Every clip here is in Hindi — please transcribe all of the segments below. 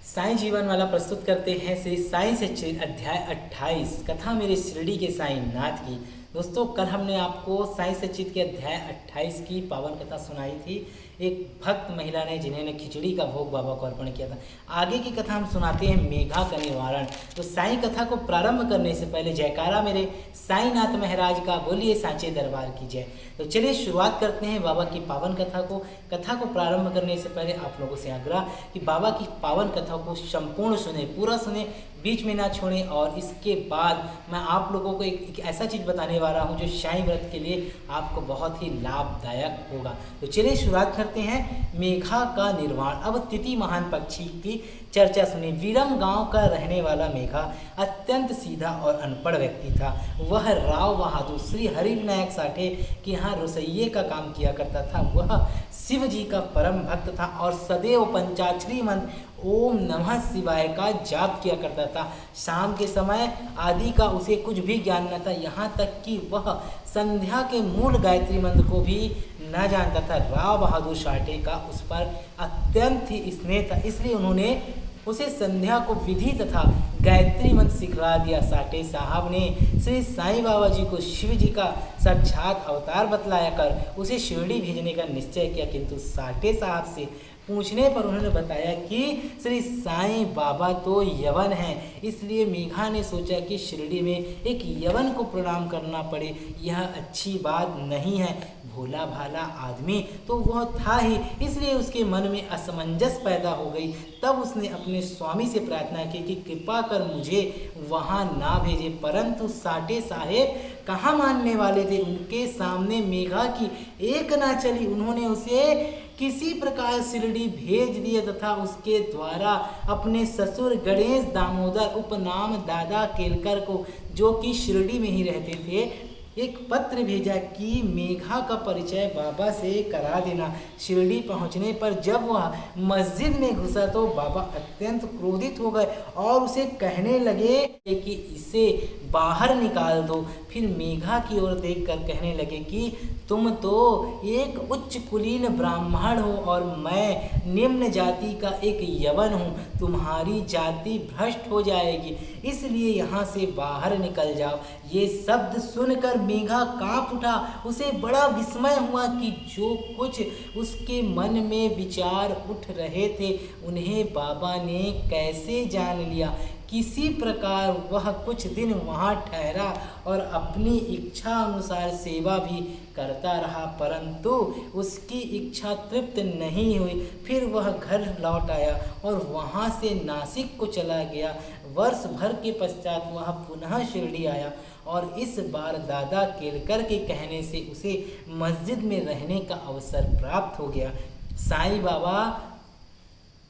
साईं जीवन वाला प्रस्तुत करते हैं श्री साईं सच्चिद अध्याय 28 कथा मेरे शिरडी के साईं नाथ की। दोस्तों, कल हमने आपको साईं सच्चिद के अध्याय 28 की पावन कथा सुनाई थी। एक भक्त महिला ने जिन्होंने खिचड़ी का भोग बाबा को अर्पण किया था। आगे की कथा हम सुनाते हैं मेघा का निवारण। तो साईं कथा को प्रारंभ करने से पहले जयकारा मेरे साईंनाथ महाराज का बोलिए सांचे दरबार की जय। तो चलिए शुरुआत करते हैं बाबा की पावन कथा को। कथा को प्रारंभ करने से पहले आप लोगों से आग्रह कि बाबा की पावन कथा को संपूर्ण सुने, पूरा सुने, बीच में ना छोड़ें। और इसके बाद मैं आप लोगों को एक ऐसा चीज़ बताने वाला हूँ जो शाही व्रत के लिए आपको बहुत ही लाभदायक होगा। तो चलिए शुरुआत करते हैं मेघा का निर्वाण। अब तिथि महान पक्षी की चर्चा सुनिए। वीरम गांव का रहने वाला मेघा अत्यंत सीधा और अनपढ़ व्यक्ति था। वह राव बहादुर श्री हरिविनायक साठे के यहाँ रसोइये का काम किया करता था। वह शिव जी का परम भक्त था और सदैव पंचाक्षरी मंत्र ओम नमः शिवाय का जाप किया करता था। शाम के समय आदि का उसे कुछ भी ज्ञान न था, यहाँ तक कि वह संध्या के मूल गायत्री मंत्र को भी न जानता था। राव बहादुर साठे का उस पर अत्यंत ही स्नेह था, इसलिए उन्होंने उसे संध्या को विधि तथा गायत्री मंत्र सिखला दिया। साठे साहब ने श्री साईं बाबा जी को शिव जी का साक्षात अवतार बतलाया कर उसे शिरडी भेजने का निश्चय किया, किंतु साठे साहब से पूछने पर उन्होंने बताया कि श्री साईं बाबा तो यवन हैं, इसलिए मेघा ने सोचा कि शिरडी में एक यवन को प्रणाम करना पड़े, यह अच्छी बात नहीं है। भोला भाला आदमी तो वह था ही, इसलिए उसके मन में असमंजस पैदा हो गई। तब उसने अपने स्वामी से प्रार्थना की कि कृपा कर मुझे वहाँ ना भेजे। परंतु साठे साहेब कहाँ मानने वाले थे। उनके सामने मेघा की एक ना चली। उन्होंने उसे किसी प्रकार शिरडी भेज दिए तथा उसके द्वारा अपने ससुर गणेश दामोदर उपनाम दादा केलकर को, जो कि शिरडी में ही रहते थे, एक पत्र भेजा कि मेघा का परिचय बाबा से करा देना। शिरडी पहुंचने पर जब वह मस्जिद में घुसा तो बाबा अत्यंत क्रोधित हो गए और उसे कहने लगे कि इसे बाहर निकाल दो। फिर मेघा की ओर देखकर कहने लगे कि तुम तो एक उच्च कुलीन ब्राह्मण हो और मैं निम्न जाति का एक यवन हूँ, तुम्हारी जाति भ्रष्ट हो जाएगी, इसलिए यहाँ से बाहर निकल जाओ। ये शब्द सुनकर मेघा कांप उठा। उसे बड़ा विस्मय हुआ कि जो कुछ उसके मन में विचार उठ रहे थे उन्हें बाबा ने कैसे जान लिया। किसी प्रकार वह कुछ दिन वहाँ ठहरा और अपनी इच्छा अनुसार सेवा भी करता रहा, परंतु उसकी इच्छा तृप्त नहीं हुई। फिर वह घर लौट आया और वहाँ से नासिक को चला गया। वर्ष भर के पश्चात वह पुनः शिरडी आया और इस बार दादा केलकर के कहने से उसे मस्जिद में रहने का अवसर प्राप्त हो गया। साईं बाबा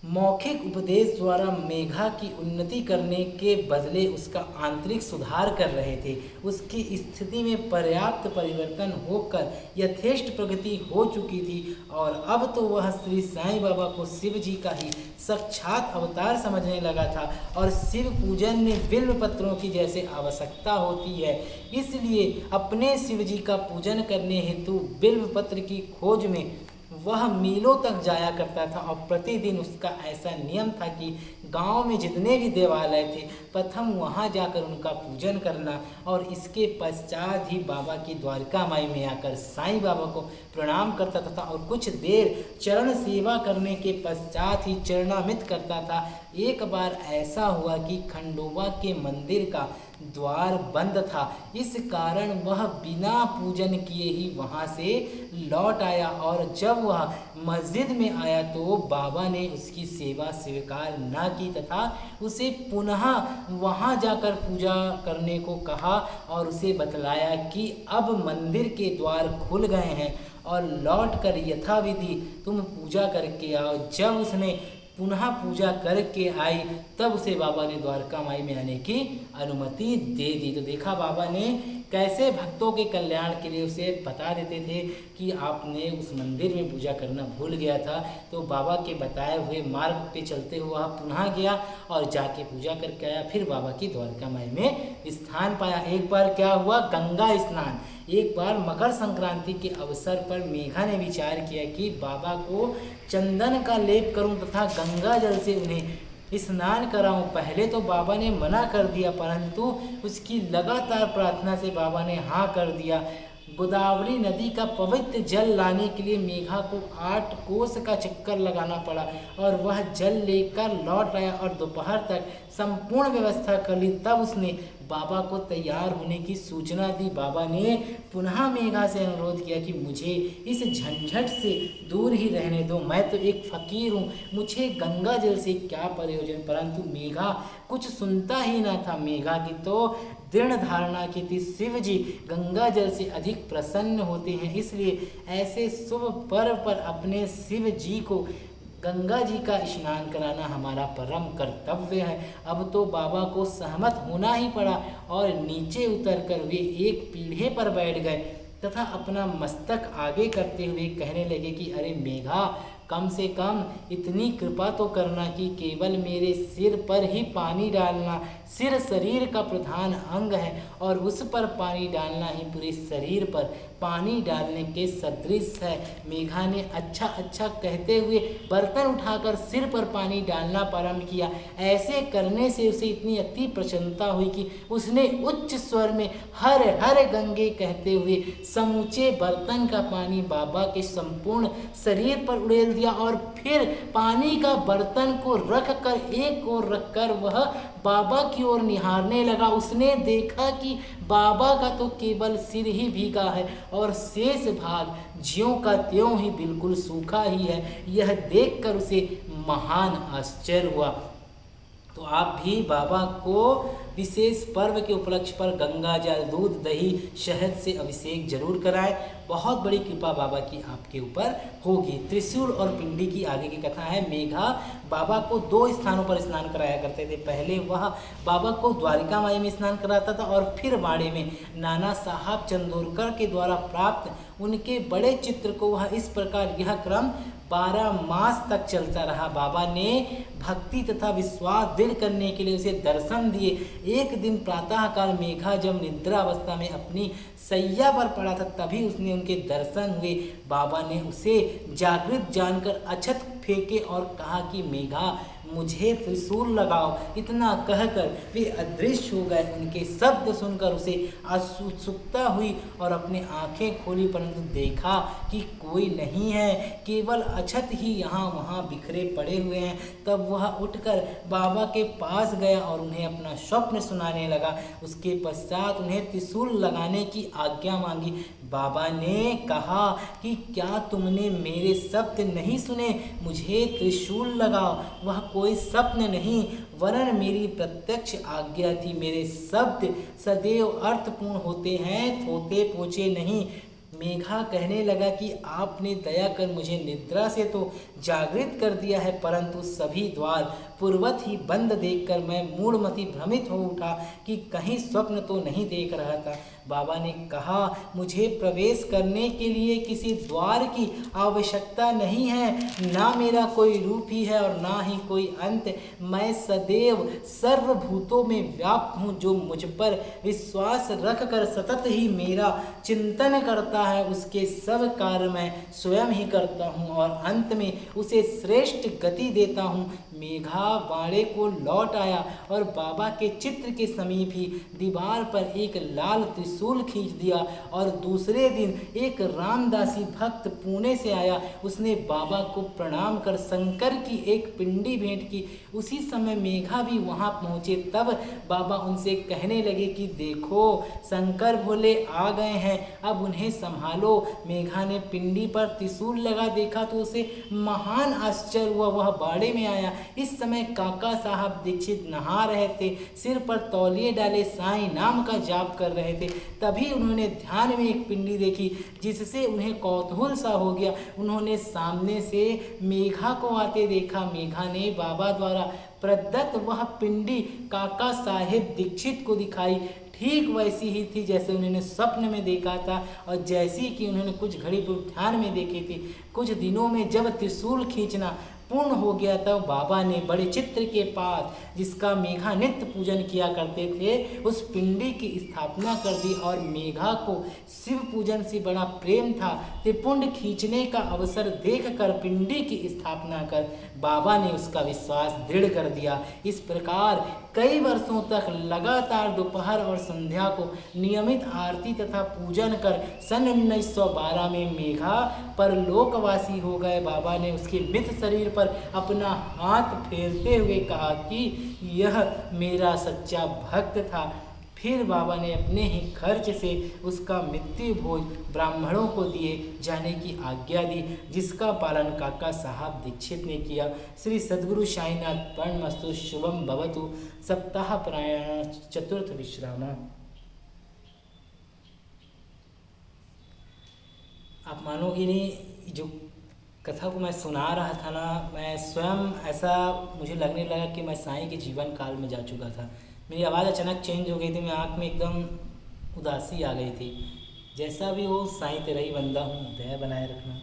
मौखिक उपदेश द्वारा मेघा की उन्नति करने के बदले उसका आंतरिक सुधार कर रहे थे। उसकी स्थिति में पर्याप्त परिवर्तन होकर यथेष्ट प्रगति हो चुकी थी और अब तो वह श्री साईं बाबा को शिव जी का ही साक्षात अवतार समझने लगा था और शिव पूजन में बिल्व पत्रों की जैसे आवश्यकता होती है, इसलिए अपने शिव जी का पूजन करने हेतु बिल्व पत्र की खोज में वह मीलों तक जाया करता था। और प्रतिदिन उसका ऐसा नियम था कि गांव में जितने भी देवालय थे प्रथम वहां जाकर उनका पूजन करना और इसके पश्चात ही बाबा की द्वारका माई में आकर साईं बाबा को प्रणाम करता था और कुछ देर चरण सेवा करने के पश्चात ही चरणामृत करता था। एक बार ऐसा हुआ कि खंडोबा के मंदिर का द्वार बंद था, इस कारण वह बिना पूजन किए ही वहाँ से लौट आया और जब वह मस्जिद में आया तो बाबा ने उसकी सेवा स्वीकार न की तथा उसे पुनः वहाँ जाकर पूजा करने को कहा और उसे बतलाया कि अब मंदिर के द्वार खुल गए हैं और लौट कर यथाविधि तुम पूजा करके आओ। जब उसने पुनः पूजा करके आई तब उसे बाबा ने द्वारका माई में आने की अनुमति दे दी। तो देखा बाबा ने कैसे भक्तों के कल्याण के लिए उसे बता देते थे कि आपने उस मंदिर में पूजा करना भूल गया था। तो बाबा के बताए हुए मार्ग पे चलते हुए वह पुनः गया और जाके पूजा करके आया। फिर बाबा की द्वारका माई में स्थान पाया। एक बार क्या हुआ, गंगा स्नान। एक बार मकर संक्रांति के अवसर पर मेघा ने विचार किया कि बाबा को चंदन का लेप करूं तथा गंगा जल से उन्हें स्नान कराऊं। पहले तो बाबा ने मना कर दिया, परंतु उसकी लगातार प्रार्थना से बाबा ने हाँ कर दिया। गोदावरी नदी का पवित्र जल लाने के लिए मेघा को 8 कोस का चक्कर लगाना पड़ा और वह जल लेकर लौट आया और दोपहर तक संपूर्ण व्यवस्था कर ली। तब उसने बाबा को तैयार होने की सूचना दी। बाबा ने पुनः मेघा से अनुरोध किया कि मुझे इस झंझट से दूर ही रहने दो, मैं तो एक फकीर हूँ, मुझे गंगा जल से क्या प्रयोजन। परंतु मेघा कुछ सुनता ही ना था। मेघा की तो दृढ़ धारणा की थी, शिव जी गंगा जल से अधिक प्रसन्न होते हैं, इसलिए ऐसे शुभ पर्व पर अपने शिव जी को गंगा जी का स्नान कराना हमारा परम कर्तव्य है। अब तो बाबा को सहमत होना ही पड़ा और नीचे उतरकर वे एक पीढ़े पर बैठ गए तथा अपना मस्तक आगे करते हुए कहने लगे कि अरे मेघा, कम से कम इतनी कृपा तो करना कि केवल मेरे सिर पर ही पानी डालना। सिर शरीर का प्रधान अंग है और उस पर पानी डालना ही पूरे शरीर पर पानी डालने के सदृश है। मेघा ने अच्छा अच्छा कहते हुए बर्तन उठाकर सिर पर पानी डालना प्रारंभ किया। ऐसे करने से उसे इतनी अति प्रसन्नता हुई कि उसने उच्च स्वर में हर हर गंगे कहते हुए समूचे बर्तन का पानी बाबा के संपूर्ण शरीर पर उड़ेल दिया और फिर पानी का बर्तन को रख कर एक ओर रखकर वह बाबा की ओर निहारने लगा। उसने देखा कि बाबा का तो केवल सिर ही भीगा है और शेष भाग ज्यों का त्यों ही बिल्कुल सूखा ही है। यह देखकर उसे महान आश्चर्य हुआ। तो आप भी बाबा को विशेष पर्व के उपलक्ष्य पर गंगा जल, दूध, दही, शहद से अभिषेक जरूर कराएं। बहुत बड़ी कृपा बाबा की आपके ऊपर होगी। त्रिशूल और पिंडी की आगे की कथा है। मेघा बाबा को 2 स्थानों पर स्नान कराया करते थे। पहले वह बाबा को द्वारिका माई में स्नान कराता था और फिर बाड़े में। नाना साहब चंदोरकर के द्वारा प्राप्त उनके बड़े चित्र को वह इस प्रकार यह क्रम 12 मास तक चलता रहा। बाबा ने भक्ति तथा विश्वास दृढ़ करने के लिए उसे दर्शन दिए। एक दिन प्रातःकाल मेघा जब निद्रा अवस्था में अपनी सैया पर पड़ा था, तभी उसने उनके दर्शन हुए। बाबा ने उसे जागृत जानकर अक्षत फेंके और कहा कि मेघा, मुझे त्रिशूल लगाओ। इतना कहकर वे अदृश्य हो गए। उनके शब्द सुनकर उसे उत्सुकता हुई और अपने आंखें खोली, परंतु देखा कि कोई नहीं है, केवल अक्षत ही यहाँ वहाँ बिखरे पड़े हुए हैं। तब वह उठकर बाबा के पास गया और उन्हें अपना स्वप्न सुनाने लगा। उसके पश्चात उन्हें त्रिशूल लगाने की आज्ञा मांगी। बाबा ने कहा कि क्या तुमने मेरे शब्द नहीं सुने? मुझे त्रिशूल लगाओ। वह कोई स्वप्न नहीं वरन मेरी प्रत्यक्ष आज्ञा थी। मेरे शब्द सदैव अर्थपूर्ण होते हैं, थोते पोचे नहीं। मेघा कहने लगा कि आपने दया कर मुझे निद्रा से तो जागृत कर दिया है, परंतु सभी द्वार पूर्वत ही बंद देखकर मैं मूढ़मति भ्रमित हो उठा कि कहीं स्वप्न तो नहीं देख रहा था। बाबा ने कहा, मुझे प्रवेश करने के लिए किसी द्वार की आवश्यकता नहीं है। ना मेरा कोई रूप ही है और ना ही कोई अंत। मैं सदैव सर्वभूतों में व्याप्त हूँ। जो मुझ पर विश्वास रखकर सतत ही मेरा चिंतन करता है, उसके सब कार्य मैं स्वयं ही करता हूँ और अंत में उसे श्रेष्ठ गति देता हूँ। मेघा बाड़े को लौट आया और बाबा के चित्र के समीप ही दीवार पर एक लाल त्रिशूल खींच दिया। और दूसरे दिन एक रामदासी भक्त पुणे से आया। उसने बाबा को प्रणाम कर शंकर की एक पिंडी भेंट की। उसी समय मेघा भी वहां पहुंचे। तब बाबा उनसे कहने लगे कि देखो, शंकर भोले आ गए हैं, अब उन्हें संभालो। मेघा ने पिंडी पर त्रिशूल लगा देखा तो उसे महान आश्चर्य हुआ। वह बाड़े में आया। इस समय काका साहब दीक्षित नहा रहे थे, सिर पर तौलिए डाले साईं नाम का जाप कर रहे थे। तभी उन्होंने ध्यान में एक पिंडी देखी जिससे उन्हें कौतूहल सा हो गया। उन्होंने सामने से मेघा को आते देखा। मेघा ने बाबा द्वारा प्रदत्त वह पिंडी काका साहेब दीक्षित को दिखाई। ठीक वैसी ही थी जैसे उन्होंने स्वप्न में देखा था और जैसी कि उन्होंने कुछ घड़ी पूर्व ध्यान में देखी थी। कुछ दिनों में जब त्रिशूल खींचना पूर्ण हो गया तब बाबा ने बड़े चित्र के पास, जिसका मेघा नित्य पूजन किया करते थे, उस पिंडी की स्थापना कर दी। और मेघा को शिव पूजन से बड़ा प्रेम था। त्रिपुंड खींचने का अवसर देखकर पिंडी की स्थापना कर बाबा ने उसका विश्वास दृढ़ कर दिया। इस प्रकार कई वर्षों तक लगातार दोपहर और संध्या को नियमित आरती तथा पूजन कर सन 1912 में मेघा परलोकवासी हो गए। बाबा ने उसके मृत शरीर पर अपना हाथ फेरते हुए कहा कि यह मेरा सच्चा भक्त था। फिर बाबा ने अपने ही खर्च से उसका मृत्यु भोज ब्राह्मणों को दिए जाने की आज्ञा दी, जिसका पालन काका साहब दीक्षित ने किया। श्री सद्गुरु साईनाथ प्रणमस्तु शुभम भवतु। सप्ताह प्रायण चतुर्थ विश्राम। आप मानोगे नहीं, जो कथा को मैं सुना रहा था ना, मैं स्वयं ऐसा मुझे लगने लगा कि मैं साईं के जीवन काल में जा चुका था। मेरी आवाज़ अचानक चेंज हो गई थी, मैं आँख में एकदम उदासी आ गई थी। जैसा भी हो, साईं तेरा ही बंदा हूँ, दया बनाए रखना।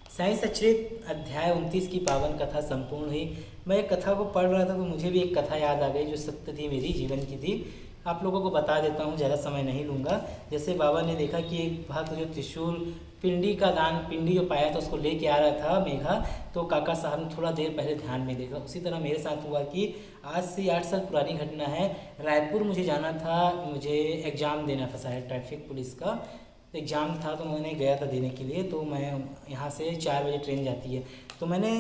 साईं सच्चरित्र अध्याय 29 की पावन कथा संपूर्ण हुई। मैं एक कथा को पढ़ रहा था तो मुझे भी एक कथा याद आ गई जो सत्य थी, मेरी जीवन की थी। आप लोगों को बता देता हूँ, ज़्यादा समय नहीं लूँगा। जैसे बाबा ने देखा कि एक भक्त जो त्रिशूल पिंडी का दान, पिंडी जो पाया था उसको लेके आ रहा था मेघा, तो काका साहब ने थोड़ा देर पहले ध्यान में देखा। उसी तरह मेरे साथ हुआ कि आज से 8 साल पुरानी घटना है। रायपुर मुझे जाना था, मुझे एग्ज़ाम देना था शायद ट्रैफिक पुलिस का एग्ज़ाम था, तो मैंने गया था देने के लिए। तो मैं यहाँ से 4 बजे ट्रेन जाती है, तो मैंने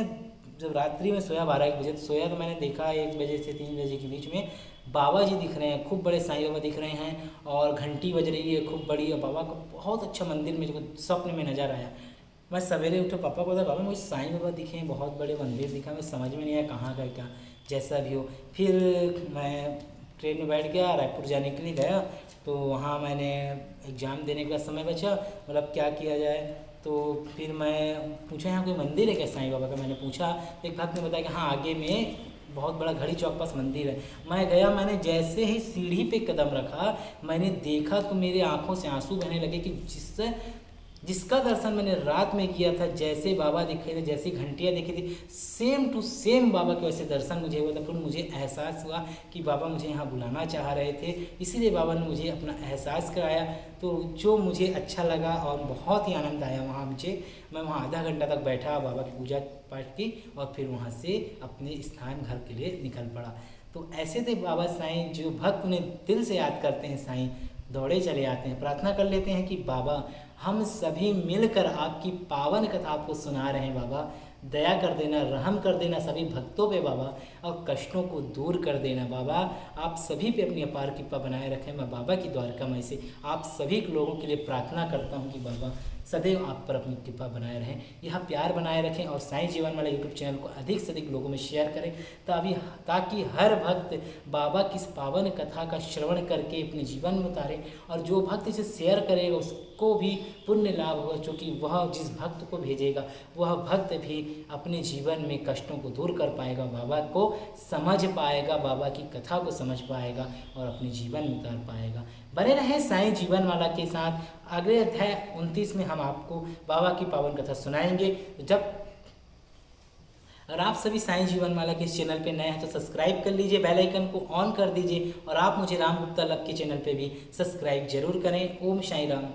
जब रात्रि में सोया 12-1 बजे सोया, तो मैंने देखा 1 बजे से 3 बजे के बीच में बाबा जी दिख रहे हैं, खूब बड़े साईं बाबा दिख रहे हैं और घंटी बज रही है खूब बड़ी, और बाबा का बहुत अच्छा मंदिर मुझे स्वप्न में नजर आया। मैं सवेरे उठे, पापा को बोला बाबा मुझे साईं बाबा दिखे, बहुत बड़े मंदिर दिखा, मैं समझ में नहीं आया कहाँ का क्या, जैसा भी हो। फिर मैं ट्रेन में बैठ गया, रायपुर जाने के लिए गया। तो वहाँ मैंने एग्ज़ाम देने का समय बचा, मतलब क्या किया जाए। तो फिर मैं पूछा यहाँ कोई मंदिर है क्या साईं बाबा का, मैंने पूछा। एक भक्त ने बताया कि हाँ आगे में बहुत बड़ा घड़ी चौक पास मंदिर है। मैं गया, मैंने जैसे ही सीढ़ी पे कदम रखा, मैंने देखा तो मेरे आंखों से आंसू बहने लगे कि जिसका दर्शन मैंने रात में किया था, जैसे बाबा दिखे थे, जैसी घंटियाँ देखी थी, सेम टू सेम बाबा के वैसे दर्शन मुझे हुआ था। फिर मुझे एहसास हुआ कि बाबा मुझे यहाँ बुलाना चाह रहे थे, इसीलिए बाबा ने मुझे अपना एहसास कराया। तो जो मुझे अच्छा लगा और बहुत ही आनंद आया वहाँ मुझे। मैं वहाँ आधा घंटा तक बैठा, बाबा की पूजा पाठ की और फिर वहाँ से अपने स्थान घर के लिए निकल पड़ा। तो ऐसे थे बाबा साईं, जो भक्त उन्हें दिल से याद करते हैं साईं दौड़े चले आते हैं। प्रार्थना कर लेते हैं कि बाबा हम सभी मिलकर आपकी पावन कथा आपको सुना रहे हैं। बाबा दया कर देना, रहम कर देना सभी भक्तों पे बाबा, और कष्टों को दूर कर देना बाबा। आप सभी पे अपनी अपार कृपा बनाए रखें। मैं बाबा की द्वारकामाई से आप सभी लोगों के लिए प्रार्थना करता हूँ कि बाबा सदैव आप पर अपनी कृपा बनाए रहें, यह प्यार बनाए रखें और साईं जीवन वाला यूट्यूब चैनल को अधिक से अधिक लोगों में शेयर करें, ताकि हर भक्त बाबा की इस पावन कथा का श्रवण करके अपने जीवन में उतारे। और जो भक्त इसे शेयर करेगा उसको भी पुण्य लाभ होगा, क्योंकि वह जिस भक्त को भेजेगा वह भक्त भी अपने जीवन में कष्टों को दूर कर पाएगा, बाबा को समझ पाएगा, बाबा की कथा को समझ पाएगा और अपने जीवन में उतार पाएगा। बने रहें साईं जीवन वाला के साथ। अगले अध्याय 29 में हम आपको बाबा की पावन कथा सुनाएंगे। जब अगर आप सभी साईं जीवन माला के इस चैनल पे नए हैं तो सब्सक्राइब कर लीजिए, बेल आइकन को ऑन कर दीजिए और आप मुझे राम गुप्ता लव के चैनल पे भी सब्सक्राइब जरूर करें। ओम साईं राम।